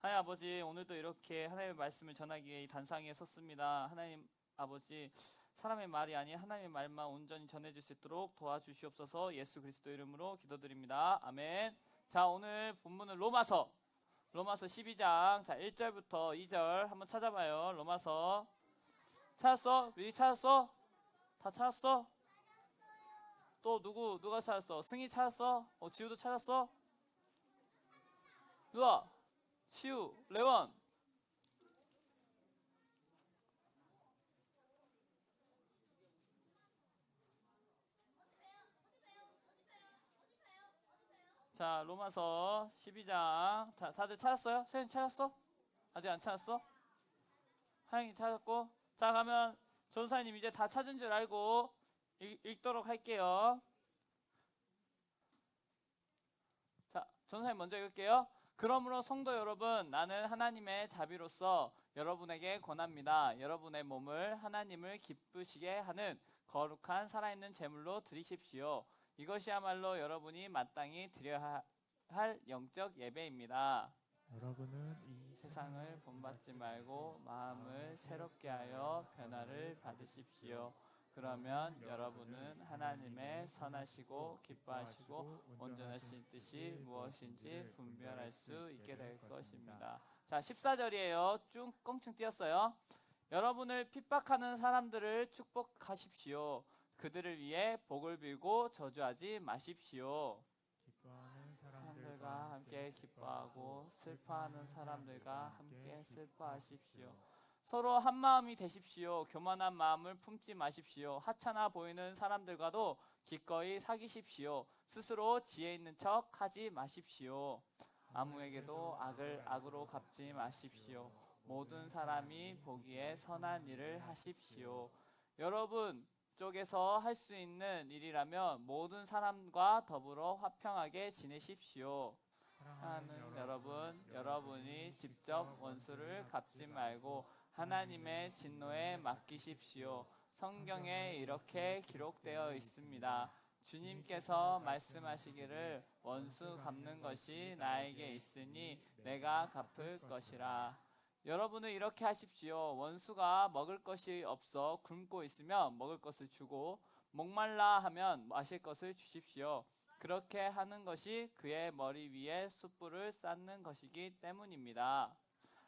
하나님 아버지, 오늘도 이렇게 하나님의 말씀을 전하기 위해 이 단상에 섰습니다. 하나님 아버지, 사람의 말이 아닌 하나님의 말만 온전히 전해질 수 있도록 도와주시옵소서. 예수 그리스도 이름으로 기도드립니다. 아멘. 자, 오늘 본문은 로마서 12장 1절부터 2절 한번 찾아봐요. 로마서 찾았어? 미리 찾았어? 다 찾았어? 또 누가 찾았어? 승희 찾았어? 지우도 찾았어? 누가? 치우, 레원. 자, 로마서 12장 다들 찾았어요? 세윤 찾았어? 아직 안 찾았어? 하영이 찾았고. 자, 가면 전사님 이제 다 찾은 줄 알고 읽도록 할게요. 자, 전사님 먼저 읽을게요. 그러므로 성도 여러분, 나는 하나님의 자비로서 여러분에게 권합니다. 여러분의 몸을 하나님을 기쁘시게 하는 거룩한 살아있는 제물로 드리십시오. 이것이야말로 여러분이 마땅히 드려야 할 영적 예배입니다. 여러분은 이 세상을 본받지 말고 마음을 새롭게 하여 변화를 받으십시오. 그러면 여러분은 하나님의 선하시고 기뻐하시고 온전하신 뜻이 무엇인지 분별할 수 있게 될 것입니다. 자, 14절이에요. 쭉 껑충 띄었어요. 여러분을 핍박하는 사람들을 축복하십시오. 그들을 위해 복을 빌고 저주하지 마십시오. 기뻐하는 사람들과 함께 기뻐하고 슬퍼하는 사람들과 함께 슬퍼하십시오. 서로 한 마음이 되십시오. 교만한 마음을 품지 마십시오. 하찮아 보이는 사람들과도 기꺼이 사귀십시오. 스스로 지혜 있는 척 하지 마십시오. 아무에게도 악을 악으로 갚지 마십시오. 모든 사람이 보기에 선한 일을 하십시오. 여러분 쪽에서 할 수 있는 일이라면 모든 사람과 더불어 화평하게 지내십시오. 사랑하는 여러분, 여러분이 직접 원수를 갚지 말고 하나님의 진노에 맡기십시오. 성경에 이렇게 기록되어 있습니다. 주님께서 말씀하시기를 원수 갚는 것이 나에게 있으니 내가 갚을 것이라. 여러분은 이렇게 하십시오. 원수가 먹을 것이 없어 굶고 있으면 먹을 것을 주고 목말라 하면 마실 것을 주십시오. 그렇게 하는 것이 그의 머리 위에 숯불을 쌓는 것이기 때문입니다.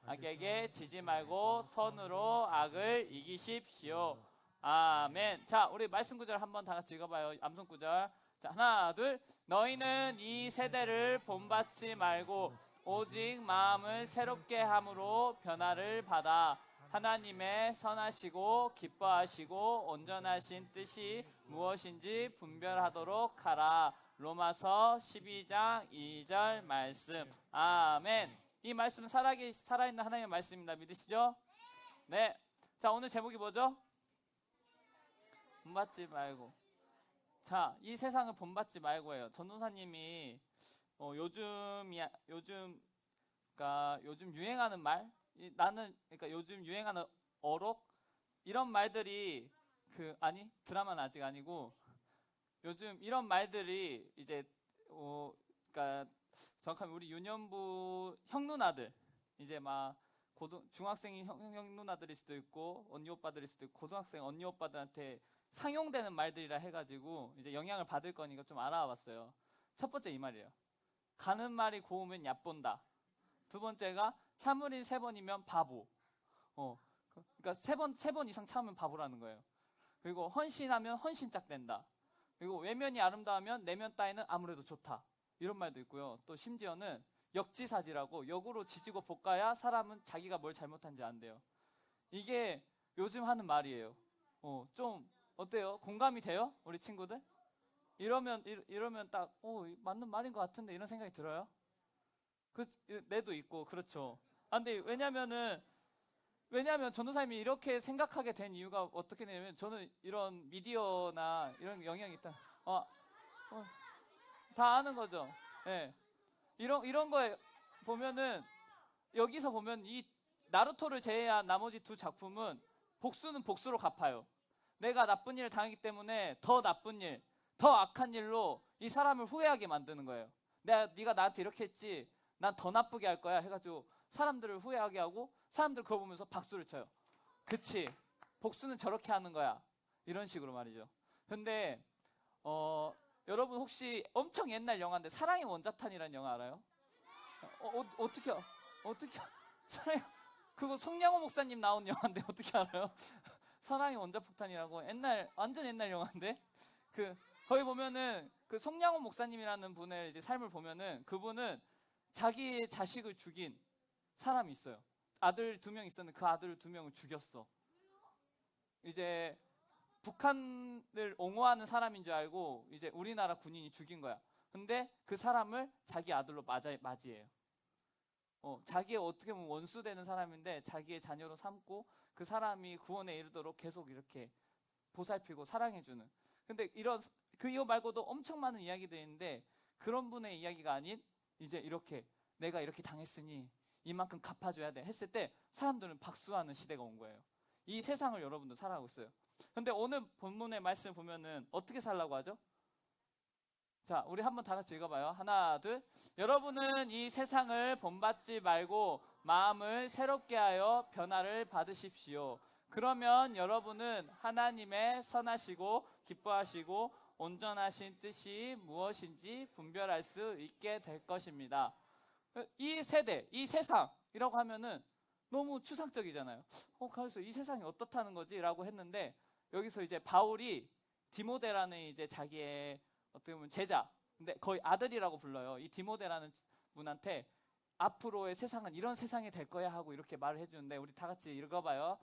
악에게 지지 말고 선으로 악을 이기십시오. 아멘. 자, 우리 말씀 구절 한번 다 같이 읽어봐요. 암송 구절. 자, 하나, 둘. 너희는 이 세대를 본받지 말고 오직 마음을 새롭게 함으로 변화를 받아 하나님의 선하시고 기뻐하시고 온전하신 뜻이 무엇인지 분별하도록 하라. 로마서 12장 2절 말씀. 아멘. 이 말씀은 살아있는 하나님의 말씀입니다. 믿으시죠? 네. 자, 오늘 제목이 뭐죠? 본받지 말고. 자, 이 세상을 본받지 말고예요. 전도사님이 요즘 유행하는 말, 그러니까 요즘 유행하는 어록 이런 말들이 드라마는 아직 아니고 요즘 이런 말들이 이제 그러니까 정확하면 우리 유년부 형 누나들 이제 막 중학생이 형 누나들일 수도 있고 언니 오빠들일 수도 있고 고등학생 언니 오빠들한테 상용되는 말들이라 해가지고 이제 영향을 받을 거니까 좀 알아봤어요. 첫 번째 이 말이에요. 가는 말이 고우면 얕본다. 두 번째가 참으린 3번이면 바보. 그러니까 3번 이상 참으면 바보라는 거예요. 그리고 헌신하면 헌신짝 된다. 그리고 외면이 아름다우면 내면 따위는 아무래도 좋다. 이런 말도 있고요. 또 심지어는 역지사지라고 역으로 지지고 볶아야 사람은 자기가 뭘 잘못한지 안돼요. 이게 요즘 하는 말이에요. 좀 어때요? 공감이 돼요? 우리 친구들? 이러면 딱 맞는 말인 것 같은데 이런 생각이 들어요? 내도 있고 그렇죠. 근데 왜냐면 전도사님이 이렇게 생각하게 된 이유가 어떻게 되냐면 저는 이런 미디어나 이런 영향이 있다. 다 아는 거죠. 예. 이런 거에 보면은 여기서 보면 이 나루토를 제외한 나머지 두 작품은 복수는 복수로 갚아요. 내가 나쁜 일을 당하기 때문에 더 나쁜 일, 더 악한 일로 이 사람을 후회하게 만드는 거예요. 네가 나한테 이렇게 했지, 난 더 나쁘게 할 거야 해가지고 사람들을 후회하게 하고 사람들 그거 보면서 박수를 쳐요. 그치, 복수는 저렇게 하는 거야, 이런 식으로 말이죠. 근데 여러분 혹시 엄청 옛날 영화인데 사랑의 원자탄이라는 영화 알아요? 어떻게 사랑, 그거 송량호 목사님 나온 영화인데 어떻게 알아요? 사랑의 원자폭탄이라고 옛날, 완전 옛날 영화인데, 거기 보면은 그 송량호 목사님이라는 분의 이제 삶을 보면은 그분은 자기 자식을 죽인 사람이 있어요. 아들 2명 있었는데 그 아들 2명을 죽였어. 이제 북한을 옹호하는 사람인 줄 알고 이제 우리나라 군인이 죽인 거야. 근데 그 사람을 자기 아들로 맞이해요. 자기의 어떻게 보면 원수 되는 사람인데 자기의 자녀로 삼고 그 사람이 구원에 이르도록 계속 이렇게 보살피고 사랑해주는. 근데 이거 말고도 엄청 많은 이야기들이 있는데 그런 분의 이야기가 아닌 이제 이렇게 내가 이렇게 당했으니 이만큼 갚아줘야 돼 했을 때 사람들은 박수하는 시대가 온 거예요. 이 세상을 여러분도 살아가고 있어요. 근데 오늘 본문의 말씀을 보면은 어떻게 살라고 하죠? 자, 우리 한번 다 같이 읽어봐요. 하나, 둘. 여러분은 이 세상을 본받지 말고 마음을 새롭게 하여 변화를 받으십시오. 그러면 여러분은 하나님의 선하시고 기뻐하시고 온전하신 뜻이 무엇인지 분별할 수 있게 될 것입니다. 이 세대, 이 세상이라고 하면은 너무 추상적이잖아요. 그래서 이 세상이 어떻다는 거지? 라고 했는데 여기서 이제 바울이 디모데라는 이제 자기의 어떻게 보면 제자, 근데 거의 아들이라고 불러요. 이 디모데라는 분한테 앞으로의 세상은 이런 세상이 될 거야 하고 이렇게 말을 해주는데 우리 다 같이 읽어봐요.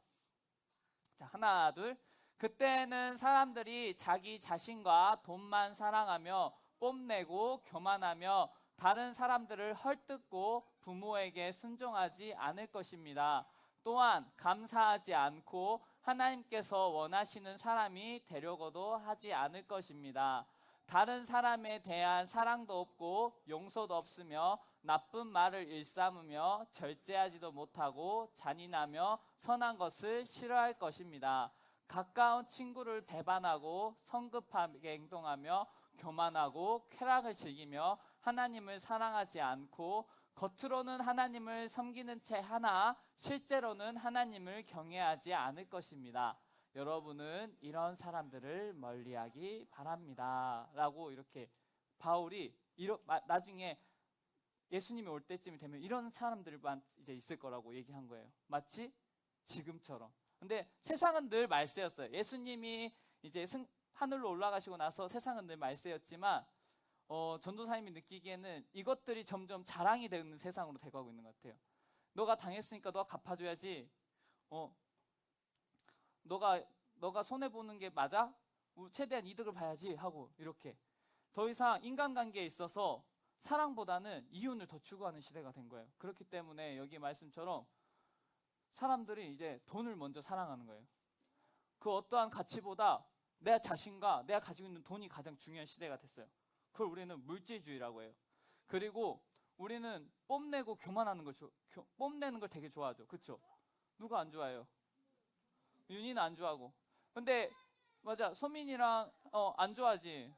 자, 하나, 둘. 그때는 사람들이 자기 자신과 돈만 사랑하며 뽐내고 교만하며 다른 사람들을 헐뜯고 부모에게 순종하지 않을 것입니다. 또한 감사하지 않고 하나님께서 원하시는 사람이 되려고도 하지 않을 것입니다. 다른 사람에 대한 사랑도 없고 용서도 없으며 나쁜 말을 일삼으며 절제하지도 못하고 잔인하며 선한 것을 싫어할 것입니다. 가까운 친구를 배반하고 성급하게 행동하며 교만하고 쾌락을 즐기며 하나님을 사랑하지 않고 겉으로는 하나님을 섬기는 채 하나 실제로는 하나님을 경외하지 않을 것입니다. 여러분은 이런 사람들을 멀리하기 바랍니다. 라고 이렇게 바울이 나중에 예수님이 올 때쯤이 되면 이런 사람들만 이제 있을 거라고 얘기한 거예요. 마치 지금처럼. 근데 세상은 늘 말세였어요. 예수님이 이제 하늘로 올라가시고 나서 세상은 늘 말세였지만 전도사님이 느끼기에는 이것들이 점점 자랑이 되는 세상으로 돼가고 있는 것 같아요. 너가 당했으니까 너가 갚아줘야지. 너가 손해보는 게 맞아? 최대한 이득을 봐야지 하고 이렇게 더 이상 인간관계에 있어서 사랑보다는 이윤을 더 추구하는 시대가 된 거예요. 그렇기 때문에 여기 말씀처럼 사람들이 이제 돈을 먼저 사랑하는 거예요. 그 어떠한 가치보다 내 자신과 내가 가지고 있는 돈이 가장 중요한 시대가 됐어요. 그걸 우리는 물질주의라고 해요. 그리고 우리는 뽐내고 교만하는 걸 뽐내는 걸 되게 좋아하죠. 그렇죠? 누가 안 좋아해요? 윤희는 안 좋아하고. 근데 맞아, 소민이랑 안 좋아하지.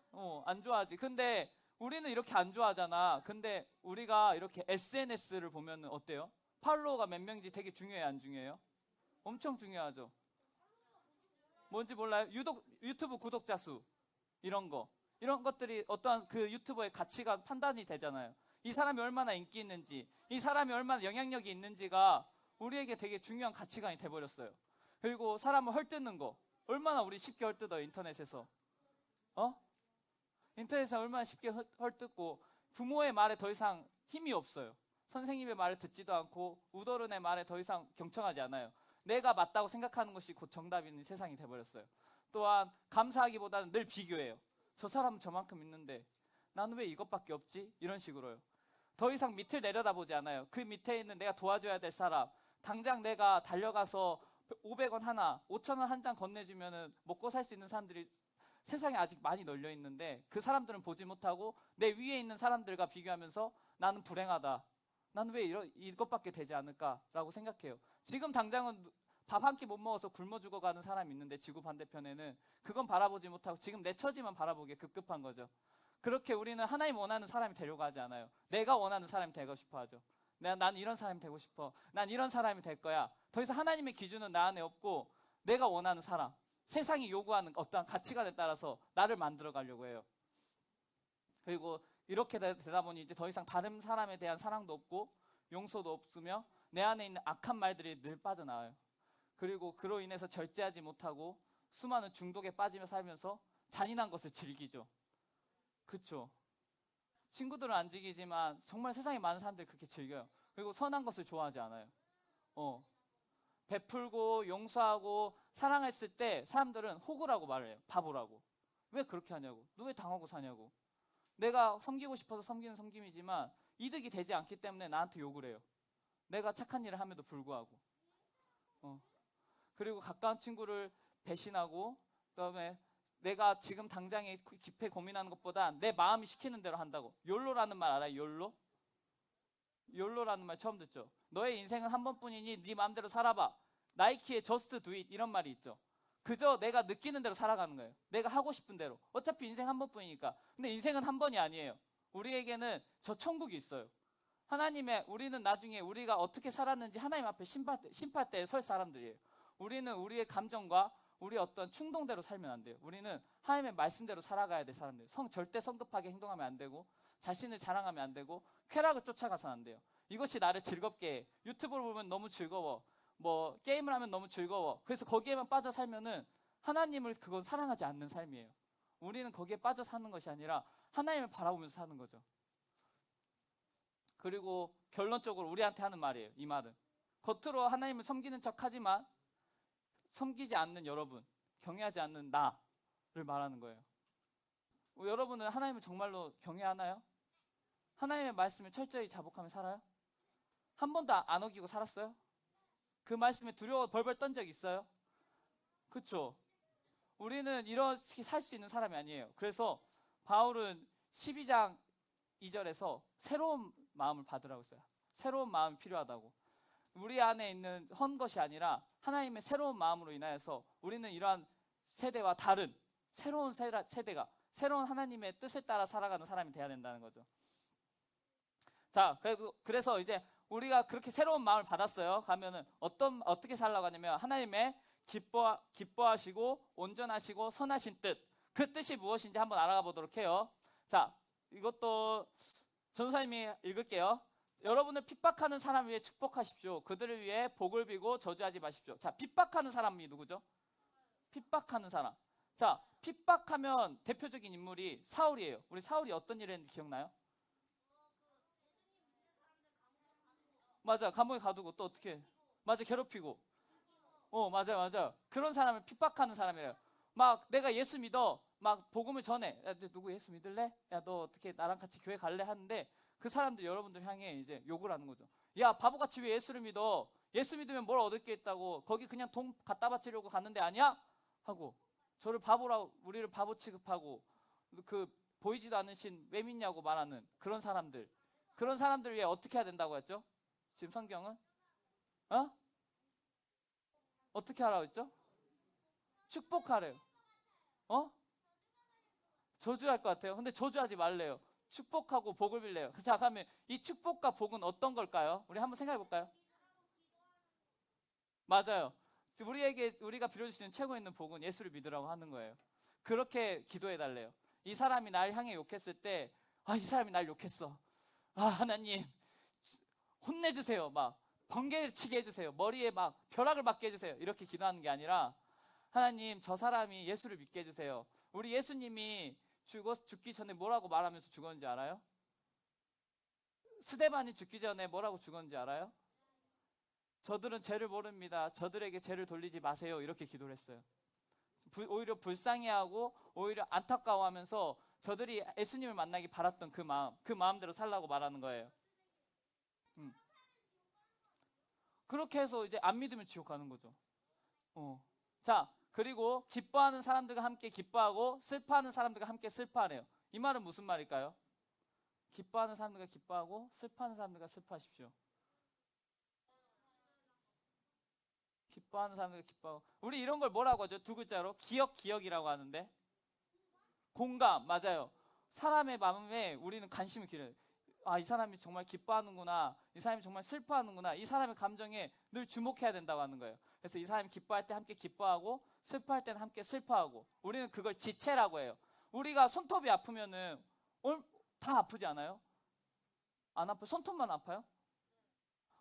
안 좋아하지. 근데 우리는 이렇게 안 좋아하잖아. 근데 우리가 이렇게 SNS를 보면 어때요? 팔로워가 몇 명인지 되게 중요해요, 안 중요해요? 엄청 중요하죠. 뭔지 몰라요? 유튜브 구독자 수 이런 것들이 어떠한 그 유튜버의 가치가 판단이 되잖아요. 이 사람이 얼마나 인기 있는지, 이 사람이 얼마나 영향력이 있는지가 우리에게 되게 중요한 가치관이 돼버렸어요. 그리고 사람을 헐뜯는 거 얼마나 우리 쉽게 헐뜯어요, 인터넷에서. 인터넷에서 얼마나 쉽게 헐뜯고 부모의 말에 더 이상 힘이 없어요. 선생님의 말을 듣지도 않고 우더른의 말에 더 이상 경청하지 않아요. 내가 맞다고 생각하는 것이 곧 정답인 세상이 돼버렸어요. 또한 감사하기보다는 늘 비교해요. 저 사람은 저만큼 있는데 나는 왜 이것밖에 없지? 이런 식으로요. 더 이상 밑을 내려다보지 않아요. 그 밑에 있는 내가 도와줘야 될 사람, 당장 내가 달려가서 500원 하나, 5,000원 한 장 건네주면 먹고 살 수 있는 사람들이 세상에 아직 많이 널려 있는데 그 사람들은 보지 못하고 내 위에 있는 사람들과 비교하면서 나는 불행하다. 나는 왜 이것밖에 되지 않을까라고 생각해요. 지금 당장은 밥 한 끼 못 먹어서 굶어 죽어가는 사람이 있는데 지구 반대편에는 그건 바라보지 못하고 지금 내 처지만 바라보기에 급급한 거죠. 그렇게 우리는 하나님 원하는 사람이 되려고 하지 않아요. 내가 원하는 사람이 되고 싶어 하죠. 난 이런 사람이 되고 싶어. 난 이런 사람이 될 거야. 더 이상 하나님의 기준은 나 안에 없고 내가 원하는 사람, 세상이 요구하는 어떠한 가치관에 따라서 나를 만들어 가려고 해요. 그리고 이렇게 되다 보니 이제 더 이상 다른 사람에 대한 사랑도 없고 용서도 없으며 내 안에 있는 악한 말들이 늘 빠져나와요. 그리고 그로 인해서 절제하지 못하고 수많은 중독에 빠지며 살면서 잔인한 것을 즐기죠. 그쵸? 친구들은 안 즐기지만 정말 세상에 많은 사람들이 그렇게 즐겨요. 그리고 선한 것을 좋아하지 않아요. 베풀고 용서하고 사랑했을 때 사람들은 호구라고 말을 해요. 바보라고. 왜 그렇게 하냐고. 너 왜 당하고 사냐고. 내가 섬기고 싶어서 섬기는 섬김이지만 이득이 되지 않기 때문에 나한테 욕을 해요. 내가 착한 일을 함에도 불구하고. 그리고 가까운 친구를 배신하고 그다음에 내가 지금 당장에 깊이 고민하는 것보다 내 마음이 시키는 대로 한다고. 욜로라는 말 알아요? 욜로? 욜로라는 말 처음 듣죠? 너의 인생은 한 번뿐이니 네 마음대로 살아봐. 나이키의 Just Do It 이런 말이 있죠. 그저 내가 느끼는 대로 살아가는 거예요. 내가 하고 싶은 대로. 어차피 인생 한 번뿐이니까. 근데 인생은 한 번이 아니에요. 우리에게는 저 천국이 있어요. 우리는 나중에 우리가 어떻게 살았는지 하나님 앞에 심판대에 설 사람들이에요. 우리는 우리의 감정과 우리 어떤 충동대로 살면 안 돼요. 우리는 하나님의 말씀대로 살아가야 될 사람들이에요. 절대 성급하게 행동하면 안 되고 자신을 자랑하면 안 되고 쾌락을 쫓아가서는 안 돼요. 이것이 나를 즐겁게 해. 유튜브를 보면 너무 즐거워. 뭐 게임을 하면 너무 즐거워. 그래서 거기에만 빠져 살면은 하나님을 그건 사랑하지 않는 삶이에요. 우리는 거기에 빠져 사는 것이 아니라 하나님을 바라보면서 사는 거죠. 그리고 결론적으로 우리한테 하는 말이에요. 이 말은 겉으로 하나님을 섬기는 척하지만 섬기지 않는 여러분, 경외하지 않는 나를 말하는 거예요. 여러분은 하나님을 정말로 경외하나요? 하나님의 말씀을 철저히 자복하며 살아요? 한 번도 안 어기고 살았어요? 그 말씀에 두려워 벌벌 떤 적 있어요? 그쵸? 우리는 이렇게 살 수 있는 사람이 아니에요. 그래서 바울은 12장 2절에서 새로운 마음을 받으라고 했어요. 새로운 마음이 필요하다고. 우리 안에 있는 헌 것이 아니라 하나님의 새로운 마음으로 인하여서 우리는 이러한 세대와 다른 새로운 세대가 새로운 하나님의 뜻을 따라 살아가는 사람이 돼야 된다는 거죠. 자, 그래서 이제 우리가 그렇게 새로운 마음을 받았어요. 가면은 어떻게 살라고 하냐면 하나님의 기뻐하시고 온전하시고 선하신 뜻, 그 뜻이 무엇인지 한번 알아가 보도록 해요. 자, 이것도 전도사님이 읽을게요. 여러분을 핍박하는 사람 위에 축복하십시오. 그들을 위해 복을 비고 저주하지 마십시오. 자, 핍박하는 사람이 누구죠? 핍박하는 사람. 자, 핍박하면 대표적인 인물이 사울이에요. 우리 사울이 어떤 일을 했는지 기억나요? 맞아, 감옥에 가두고 또 어떻게? 맞아, 괴롭히고. 맞아. 그런 사람을 핍박하는 사람이에요. 막 내가 예수 믿어. 막 복음을 전해. 야, 너 누구 예수 믿을래? 야, 너 어떻게 나랑 같이 교회 갈래? 하는데 그 사람들 여러분들 향해 이제 욕을 하는 거죠. 야, 바보같이 왜 예수를 믿어? 예수 믿으면 뭘 얻을 게 있다고? 거기 그냥 돈 갖다 바치려고 갔는데 아니야? 하고 우리를 바보 취급하고 그 보이지도 않으신 왜 믿냐고 말하는 그런 사람들 위해 어떻게 해야 된다고 했죠? 지금 성경은 어떻게 하라고 했죠? 축복하래요. 저주할 것 같아요. 근데 저주하지 말래요. 축복하고 복을 빌래요. 자, 그러면 이 축복과 복은 어떤 걸까요? 우리 한번 생각해 볼까요? 맞아요. 우리가 빌어줄 수 있는 최고 있는 복은 예수를 믿으라고 하는 거예요. 그렇게 기도해 달래요. 이 사람이 날 향해 욕했을 때, 이 사람이 날 욕했어. 하나님 혼내주세요. 막 번개치게 해주세요. 머리에 막 벼락을 맞게 해주세요. 이렇게 기도하는 게 아니라 하나님, 저 사람이 예수를 믿게 해주세요. 우리 예수님이 죽기 전에 뭐라고 말하면서 죽었는지 알아요? 스데반이 죽기 전에 뭐라고 죽었는지 알아요? 저들은 죄를 모릅니다. 저들에게 죄를 돌리지 마세요. 이렇게 기도를 했어요. 오히려 불쌍해하고 오히려 안타까워하면서 저들이 예수님을 만나기 바랐던 그 마음대로 살라고 말하는 거예요. 그렇게 해서 이제 안 믿으면 지옥 가는 거죠. 자, 그리고 기뻐하는 사람들과 함께 기뻐하고 슬퍼하는 사람들과 함께 슬퍼하래요. 이 말은 무슨 말일까요? 기뻐하는 사람들과 기뻐하고 슬퍼하는 사람들과 슬퍼하십시오. 기뻐하는 사람들과 기뻐하고. 우리 이런 걸 뭐라고 하죠? 두 글자로 기억이라고 하는데 공감. 맞아요. 사람의 마음에 우리는 관심을 기울여요. 아, 이 사람이 정말 기뻐하는구나, 이 사람이 정말 슬퍼하는구나, 이 사람의 감정에 늘 주목해야 된다고 하는 거예요. 그래서 이 사람이 기뻐할 때 함께 기뻐하고 슬퍼할 때는 함께 슬퍼하고, 우리는 그걸 지체라고 해요. 우리가 손톱이 아프면은 다 아프지 않아요? 안 아파요? 손톱만 아파요?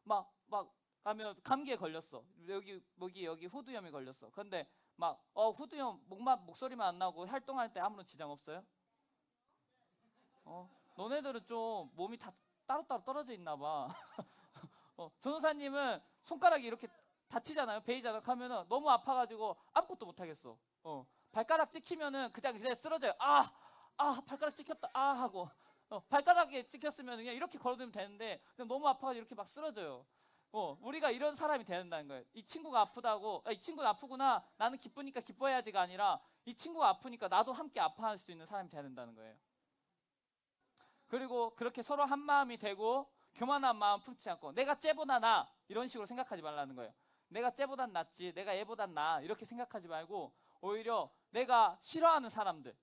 막 하면 감기에 걸렸어. 여기 후두염이 걸렸어. 근데 후두염 목소리만 안 나고 활동할 때 아무런 지장 없어요? 너네들은 좀 몸이 다 따로따로 떨어져 있나 봐. 전도사님은 손가락이 이렇게 다치잖아요. 베이잖아요. 하면은 너무 아파가지고 아무것도 못 하겠어. 발가락 찍히면은 그냥 쓰러져요. 발가락 찍혔다. 하고. 발가락에 찍혔으면 그냥 이렇게 걸어두면 되는데 그냥 너무 아파가지고 이렇게 막 쓰러져요. 우리가 이런 사람이 된다는 거예요. 이 친구가 아프다고, 이 친구는 아프구나, 나는 기쁘니까 기뻐해야지가 아니라 이 친구가 아프니까 나도 함께 아파할 수 있는 사람이 돼야 된다는 거예요. 그리고 그렇게 서로 한 마음이 되고 교만한 마음 품지 않고 내가 쟤보다 나, 이런 식으로 생각하지 말라는 거예요. 내가 쟤보단 낫지, 내가 얘보단 나, 이렇게 생각하지 말고 오히려 내가 싫어하는 사람들,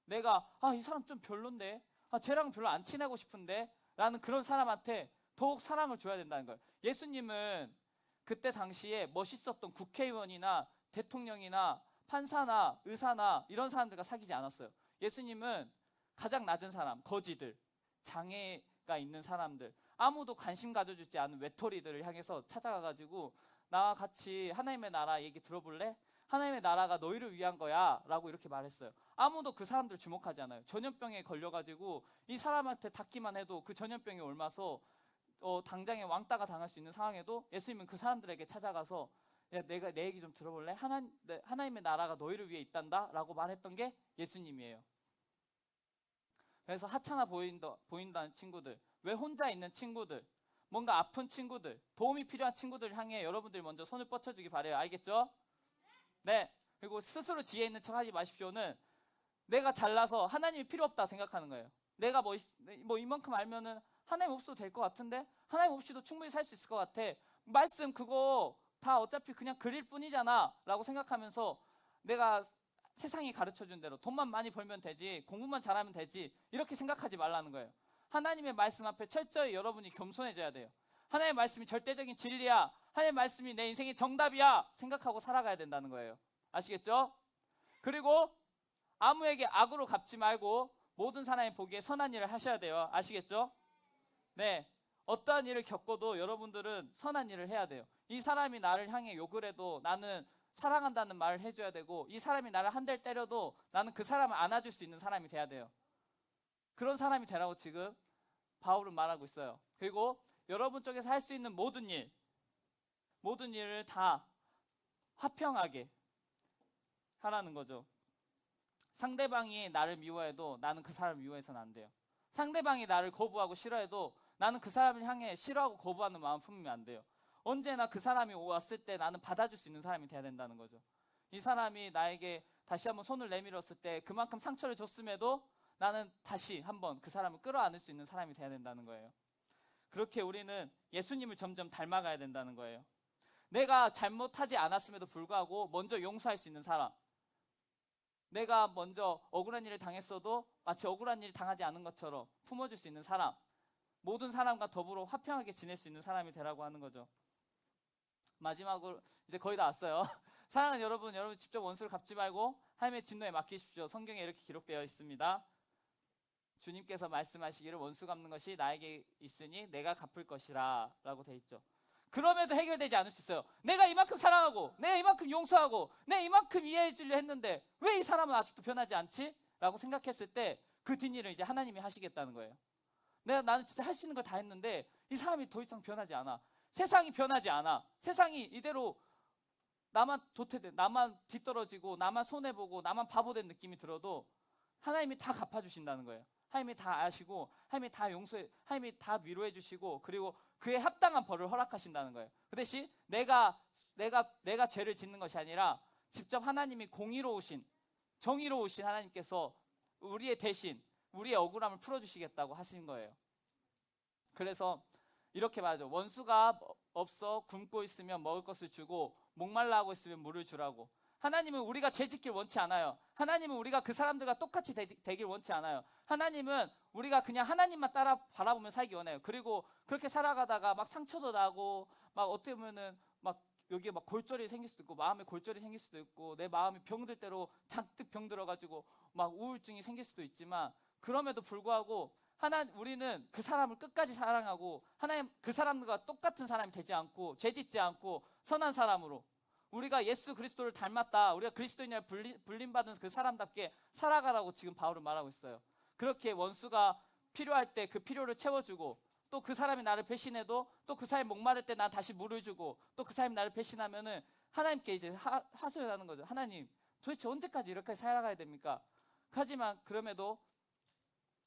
내가 이 사람 좀 별론데, 쟤랑 별로 안 친하고 싶은데 라는 그런 사람한테 더욱 사랑을 줘야 된다는 거예요. 예수님은 그때 당시에 멋있었던 국회의원이나 대통령이나 판사나 의사나 이런 사람들과 사귀지 않았어요. 예수님은 가장 낮은 사람, 거지들, 장애가 있는 사람들, 아무도 관심 가져주지 않은 외톨이들을 향해서 찾아가가지고 나와 같이 하나님의 나라 얘기 들어볼래? 하나님의 나라가 너희를 위한 거야 라고 이렇게 말했어요. 아무도 그 사람들 주목하지 않아요. 전염병에 걸려가지고 이 사람한테 닿기만 해도 그 전염병이 옮아서 당장에 왕따가 당할 수 있는 상황에도 예수님은 그 사람들에게 찾아가서 야, 내가 내 얘기 좀 들어볼래? 하나님의 나라가 너희를 위해 있단다 라고 말했던 게 예수님이에요. 그래서 하찮아 보인다는 친구들, 왜 혼자 있는 친구들, 뭔가 아픈 친구들, 도움이 필요한 친구들 향해 여러분들이 먼저 손을 뻗쳐주기 바래요. 알겠죠? 네. 그리고 스스로 지혜 있는 척 하지 마십시오는 내가 잘나서 하나님이 필요 없다 생각하는 거예요. 내가 이만큼 알면은 하나님 없어도 될 것 같은데, 하나님 없이도 충분히 살 수 있을 것 같아, 말씀 그거 다 어차피 그냥 그릴 뿐이잖아 라고 생각하면서 내가 세상이 가르쳐준 대로 돈만 많이 벌면 되지, 공부만 잘하면 되지, 이렇게 생각하지 말라는 거예요. 하나님의 말씀 앞에 철저히 여러분이 겸손해져야 돼요. 하나님의 말씀이 절대적인 진리야, 하나님의 말씀이 내 인생의 정답이야 생각하고 살아가야 된다는 거예요. 아시겠죠? 그리고 아무에게 악으로 갚지 말고 모든 사람이 보기에 선한 일을 하셔야 돼요. 아시겠죠? 네. 어떠한 일을 겪어도 여러분들은 선한 일을 해야 돼요. 이 사람이 나를 향해 욕을 해도 나는 사랑한다는 말을 해줘야 되고, 이 사람이 나를 한 대 때려도 나는 그 사람을 안아줄 수 있는 사람이 돼야 돼요. 그런 사람이 되라고 지금 바울은 말하고 있어요. 그리고 여러분 쪽에서 할 수 있는 모든 일을 다 화평하게 하라는 거죠. 상대방이 나를 미워해도 나는 그 사람을 미워해서는 안 돼요. 상대방이 나를 거부하고 싫어해도 나는 그 사람을 향해 싫어하고 거부하는 마음 품으면 안 돼요. 언제나 그 사람이 왔을 때 나는 받아줄 수 있는 사람이 돼야 된다는 거죠. 이 사람이 나에게 다시 한번 손을 내밀었을 때 그만큼 상처를 줬음에도 나는 다시 한번 그 사람을 끌어안을 수 있는 사람이 돼야 된다는 거예요. 그렇게 우리는 예수님을 점점 닮아가야 된다는 거예요. 내가 잘못하지 않았음에도 불구하고 먼저 용서할 수 있는 사람, 내가 먼저 억울한 일을 당했어도 마치 억울한 일을 당하지 않은 것처럼 품어줄 수 있는 사람, 모든 사람과 더불어 화평하게 지낼 수 있는 사람이 되라고 하는 거죠. 마지막으로 이제 거의 다 왔어요. 사랑하는 여러분 직접 원수를 갚지 말고 하나님의 진노에 맡기십시오. 성경에 이렇게 기록되어 있습니다. 주님께서 말씀하시기를 원수 갚는 것이 나에게 있으니 내가 갚을 것이라 라고 돼 있죠. 그럼에도 해결되지 않을 수 있어요. 내가 이만큼 사랑하고 내가 이만큼 용서하고 내가 이만큼 이해해 주려 했는데 왜 이 사람은 아직도 변하지 않지? 라고 생각했을 때 그 뒷일을 이제 하나님이 하시겠다는 거예요. 나는 진짜 할 수 있는 걸 다 했는데 이 사람이 더 이상 변하지 않아. 세상이 변하지 않아. 세상이 이대로 나만 도태돼, 나만 뒤떨어지고 나만 손해보고 나만 바보된 느낌이 들어도 하나님이 다 갚아주신다는 거예요. 하나님이 다 아시고 하나님이 다 용서해, 하나님이 다 위로해 주시고 그리고 그에 합당한 벌을 허락하신다는 거예요. 그 대신 내가 죄를 짓는 것이 아니라 직접 하나님이 공의로우신, 정의로우신 하나님께서 우리의 대신 우리의 억울함을 풀어주시겠다고 하신 거예요. 그래서 이렇게 말하죠. 원수가 없어 굶고 있으면 먹을 것을 주고 목말라 하고 있으면 물을 주라고. 하나님은 우리가 죄짓길 원치 않아요. 하나님은 우리가 그 사람들과 똑같이 되길 원치 않아요. 하나님은 우리가 그냥 하나님만 따라 바라보면 살기 원해요. 그리고 그렇게 살아가다가 막 상처도 나고 막 어떻게 보면은 막 여기에 막 골절이 생길 수도 있고 마음에 골절이 생길 수도 있고 내 마음이 병들 대로 잔뜩 병들어가지고 막 우울증이 생길 수도 있지만 그럼에도 불구하고 우리는 그 사람을 끝까지 사랑하고 하나님 그 사람과 똑같은 사람이 되지 않고 죄짓지 않고 선한 사람으로 우리가 예수 그리스도를 닮았다. 우리가 그리스도인이라 불림받은 그 사람답게 살아가라고 지금 바울은 말하고 있어요. 그렇게 원수가 필요할 때 그 필요를 채워주고 또 그 사람이 나를 배신해도 또 그 사람이 목마를 때 난 다시 물을 주고 또 그 사람이 나를 배신하면은 하나님께 이제 하소연하는 거죠. 하나님 도대체 언제까지 이렇게 살아가야 됩니까? 하지만 그럼에도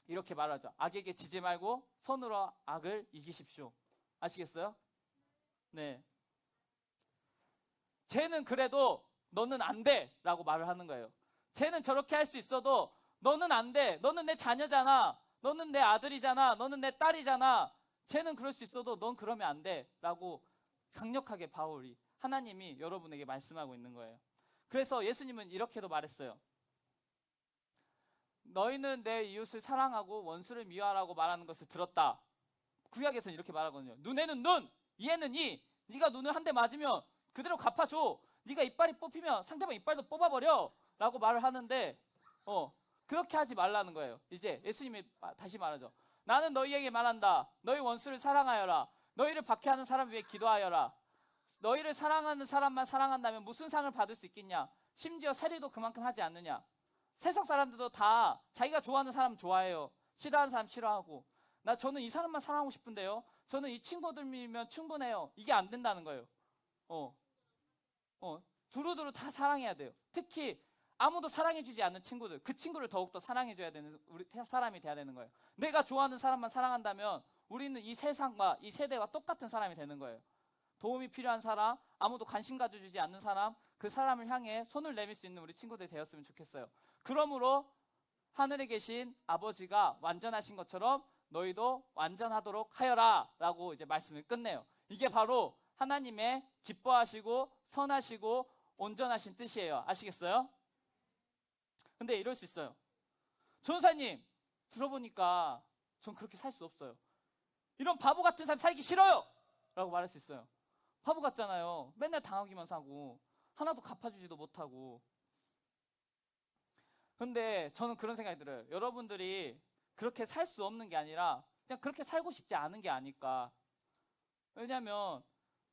이렇게 말하죠. 악에게 지지 말고 선으로 악을 이기십시오. 아시겠어요? 네. 쟤는 그래도 너는 안 돼 라고 말을 하는 거예요. 쟤는 저렇게 할 수 있어도 너는 안 돼. 너는 내 자녀잖아. 너는 내 아들이잖아. 너는 내 딸이잖아. 쟤는 그럴 수 있어도 넌 그러면 안 돼 라고 강력하게 바울이 하나님이 여러분에게 말씀하고 있는 거예요. 그래서 예수님은 이렇게도 말했어요. 너희는 내 이웃을 사랑하고 원수를 미워하라고 말하는 것을 들었다. 구약에서는 이렇게 말하거든요. 눈에는 눈, 이에는 이. 네가 눈을 한 대 맞으면 그대로 갚아줘. 네가 이빨이 뽑히면 상대방 이빨도 뽑아버려 라고 말을 하는데 그렇게 하지 말라는 거예요. 이제 예수님이 다시 말하죠. 나는 너희에게 말한다. 너희 원수를 사랑하여라. 너희를 박해하는 사람 위해 기도하여라. 너희를 사랑하는 사람만 사랑한다면 무슨 상을 받을 수 있겠냐. 심지어 세리도 그만큼 하지 않느냐. 세상 사람들도 다 자기가 좋아하는 사람 좋아해요. 싫어하는 사람 싫어하고. 저는 이 사람만 사랑하고 싶은데요. 저는 이 친구들이면 충분해요. 이게 안 된다는 거예요. 두루두루 다 사랑해야 돼요. 특히 아무도 사랑해주지 않는 친구들, 그 친구를 더욱더 사랑해줘야 되는 우리 사람이 돼야 되는 거예요. 내가 좋아하는 사람만 사랑한다면 우리는 이 세상과 이 세대와 똑같은 사람이 되는 거예요. 도움이 필요한 사람, 아무도 관심 가져주지 않는 사람, 그 사람을 향해 손을 내밀 수 있는 우리 친구들이 되었으면 좋겠어요. 그러므로 하늘에 계신 아버지가 완전하신 것처럼 너희도 완전하도록 하여라 라고 이제 말씀을 끝내요. 이게 바로 하나님의 기뻐하시고 선하시고 온전하신 뜻이에요. 아시겠어요? 근데 이럴 수 있어요. 전사님 들어보니까 전 그렇게 살 수 없어요. 이런 바보 같은 삶 살기 싫어요 라고 말할 수 있어요. 바보 같잖아요. 맨날 당하기만 사고 하나도 갚아주지도 못하고. 근데 저는 그런 생각이 들어요. 여러분들이 그렇게 살 수 없는 게 아니라 그냥 그렇게 살고 싶지 않은 게 아닐까. 왜냐면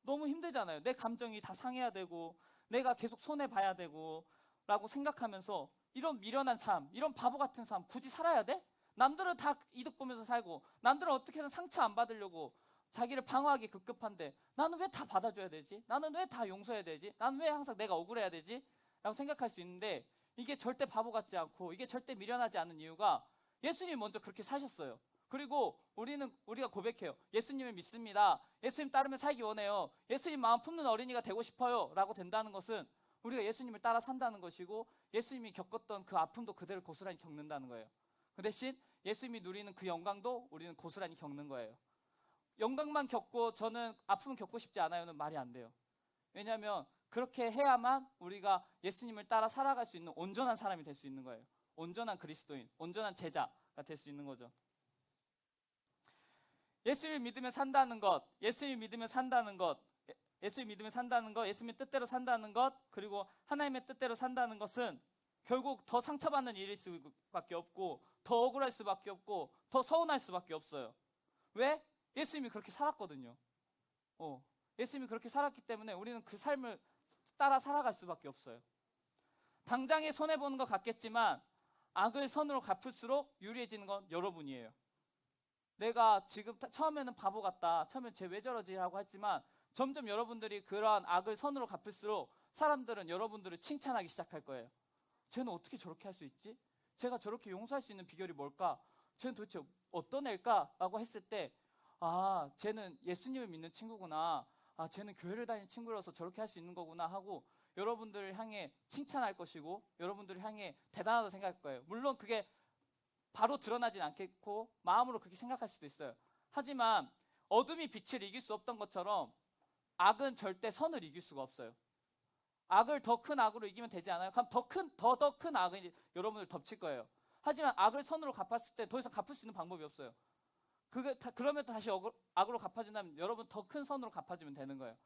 너무 힘들잖아요. 내 감정이 다 상해야 되고 내가 계속 손해봐야 되고 라고 생각하면서 이런 미련한 삶, 이런 바보 같은 삶 굳이 살아야 돼? 남들은 다 이득 보면서 살고 남들은 어떻게든 상처 안 받으려고 자기를 방어하기 급급한데 나는 왜 다 받아줘야 되지? 나는 왜 다 용서해야 되지? 나는 왜 항상 내가 억울해야 되지? 라고 생각할 수 있는데 이게 절대 바보 같지 않고 이게 절대 미련하지 않은 이유가 예수님이 먼저 그렇게 사셨어요. 그리고 우리가 고백해요. 예수님을 믿습니다. 예수님 따르며 살기 원해요. 예수님 마음 품는 어린이가 되고 싶어요 라고 된다는 것은 우리가 예수님을 따라 산다는 것이고 예수님이 겪었던 그 아픔도 그대로 고스란히 겪는다는 거예요. 그 대신 예수님이 누리는 그 영광도 우리는 고스란히 겪는 거예요. 영광만 겪고 저는 아픔을 겪고 싶지 않아요는 말이 안 돼요. 왜냐하면 그렇게 해야만 우리가 예수님을 따라 살아갈 수 있는 온전한 사람이 될 수 있는 거예요. 온전한 그리스도인, 온전한 제자가 될 수 있는 거죠. 예수를 믿으며 산다는 것, 예수를 믿으며 산다는 것, 예수를 믿으며 산다는 것, 예수님의 뜻대로 산다는 것, 그리고 하나님의 뜻대로 산다는 것은 결국 더 상처받는 일일 수밖에 없고 더 억울할 수밖에 없고 더 서운할 수밖에 없어요. 왜? 예수님이 그렇게 살았거든요. 예수님이 그렇게 살았기 때문에 우리는 그 삶을 따라 살아갈 수밖에 없어요. 당장에 손해보는 것 같겠지만 악을 선으로 갚을수록 유리해지는 건 여러분이에요. 내가 지금 처음에는 바보 같다, 처음엔 쟤 왜 저러지 라고 했지만 점점 여러분들이 그러한 악을 선으로 갚을수록 사람들은 여러분들을 칭찬하기 시작할 거예요. 쟤는 어떻게 저렇게 할 수 있지? 쟤가 저렇게 용서할 수 있는 비결이 뭘까? 쟤는 도대체 어떤 애일까? 라고 했을 때 쟤는 예수님을 믿는 친구구나. 쟤는 교회를 다니는 친구라서 저렇게 할 수 있는 거구나 하고 여러분들을 향해 칭찬할 것이고 여러분들을 향해 대단하다고 생각할 거예요. 물론 그게 바로 드러나진 않겠고 마음으로 그렇게 생각할 수도 있어요. 하지만 어둠이 빛을 이길 수 없던 것처럼 악은 절대 선을 이길 수가 없어요. 악을 더 큰 악으로 이기면 되지 않아요? 그럼 더 큰 악은 이제 여러분을 덮칠 거예요. 하지만 악을 선으로 갚았을 때 더 이상 갚을 수 있는 방법이 없어요. 그러면 다시 악으로 갚아준다면 여러분 더 큰 선으로 갚아주면 되는 거예요.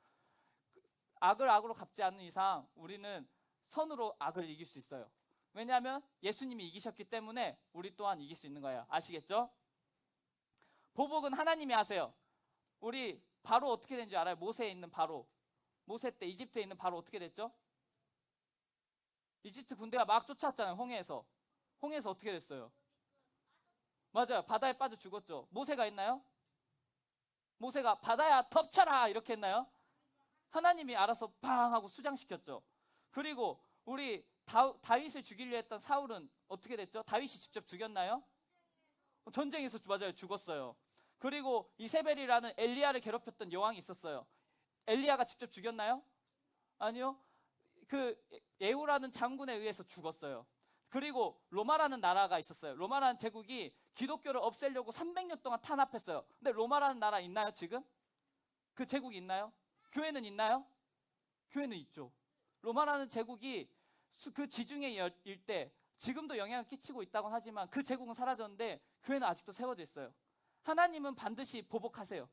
악을 악으로 갚지 않는 이상 우리는 선으로 악을 이길 수 있어요. 왜냐하면 예수님이 이기셨기 때문에 우리 또한 이길 수 있는 거예요. 아시겠죠? 보복은 하나님이 하세요. 우리 바로 어떻게 된지 알아요? 모세에 있는 바로. 모세 때 이집트에 있는 바로 어떻게 됐죠? 이집트 군대가 막 쫓아왔잖아요. 홍해에서 어떻게 됐어요? 맞아요. 바다에 빠져 죽었죠. 모세가 있나요? 모세가 바다야 덮쳐라 이렇게 했나요? 하나님이 알아서 팡 하고 수장시켰죠. 그리고 우리 다윗을 죽이려 했던 사울은 어떻게 됐죠? 다윗이 직접 죽였나요? 전쟁에서 맞아요. 죽었어요. 그리고 이세벨이라는 엘리야를 괴롭혔던 여왕이 있었어요. 엘리야가 직접 죽였나요? 아니요. 그 예후라는 장군에 의해서 죽었어요. 그리고 로마라는 나라가 있었어요. 로마라는 제국이 기독교를 없애려고 300년 동안 탄압했어요. 근데 로마라는 나라 있나요 지금? 그 제국이 있나요? 교회는 있나요? 교회는 있죠. 로마라는 제국이 그 지중해 일대 지금도 영향을 끼치고 있다고는 하지만 그 제국은 사라졌는데 교회는 아직도 세워져 있어요. 하나님은 반드시 보복하세요.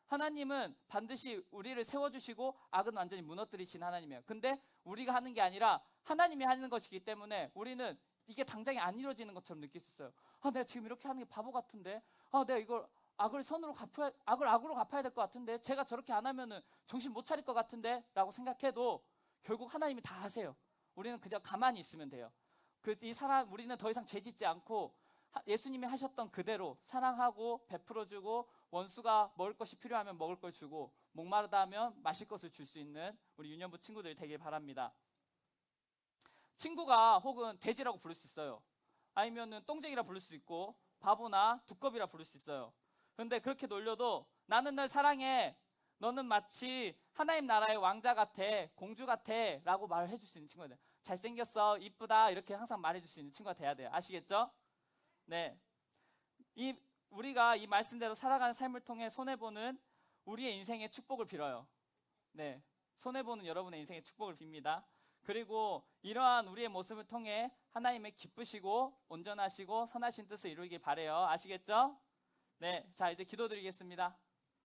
하나님은 반드시 우리를 세워주시고 악은 완전히 무너뜨리신 하나님이에요. 근데 우리가 하는 게 아니라 하나님이 하는 것이기 때문에 우리는 이게 당장에 안 이루어지는 것처럼 느낄 수 있어요. 내가 지금 이렇게 하는 게 바보 같은데 내가 이걸 악을 악으로 갚아야 될 것 같은데 제가 저렇게 안 하면은 정신 못 차릴 것 같은데 라고 생각해도 결국 하나님이 다 하세요. 우리는 그냥 가만히 있으면 돼요. 우리는 더 이상 죄짓지 않고 예수님이 하셨던 그대로 사랑하고 베풀어주고 원수가 먹을 것이 필요하면 먹을 걸 주고 목마르다 하면 마실 것을 줄 수 있는 우리 유년부 친구들이 되길 바랍니다. 친구가 혹은 돼지라고 부를 수 있어요. 아니면은 똥쟁이라 부를 수 있고 바보나 두꺼비라 부를 수 있어요. 근데 그렇게 놀려도 나는 널 사랑해. 너는 마치 하나님 나라의 왕자 같아, 공주 같아 라고 말을 해줄 수 있는 친구가 돼요. 잘생겼어, 이쁘다 이렇게 항상 말해줄 수 있는 친구가 돼야 돼요. 아시겠죠? 네, 우리가 이 말씀대로 살아가는 삶을 통해 손해보는 우리의 인생의 축복을 빌어요. 네, 손해보는 여러분의 인생의 축복을 빕니다. 그리고 이러한 우리의 모습을 통해 하나님의 기쁘시고 온전하시고 선하신 뜻을 이루길 바라요. 아시겠죠? 네, 자 이제 기도드리겠습니다.